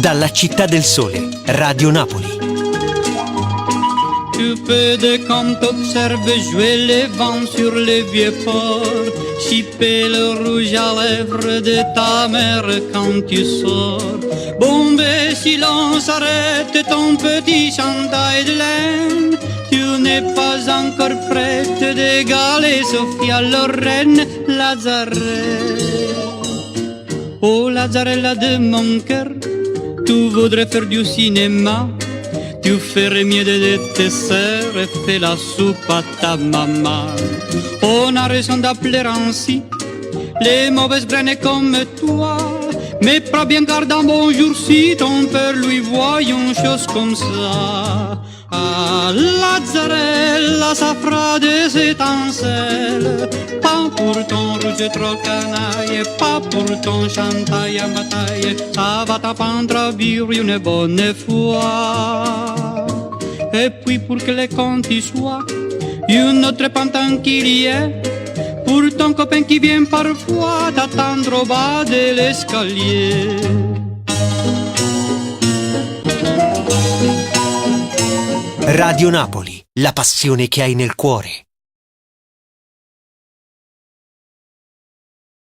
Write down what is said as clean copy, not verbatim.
Dalla Città del Sole, Radio Napoli. Tu peux de quand t'observes jouer les vents sur les vieux ports, chipper le rouge à lèvres de ta mère quand tu sors. Bomber silence, arrête ton petit chantail de laine. Tu n'es pas encore prête d'égaler Sophia Loren Lazareth. Oh Lazarella de mon cœur, tu voudrais faire du cinéma. Tu ferais mieux de tes sœurs et fais la soupe à ta maman. On a raison d'appeler ainsi les mauvaises graines comme toi. Mais prends bien garde un bon jour si ton père lui voit une chose comme ça. Ah, Lazzarella, ça fera des étincelles. Pas pour ton rouge trop canaille, pas pour ton chantail à bataille. Ça va t'apprendre à vivre une bonne fois. Et puis pour que les comptes y soient, une autre pantin qu'il y ait. Pour ton copain qui vient parfois t'attendre au bas de l'escalier. Radio Napoli, la passione che hai nel cuore.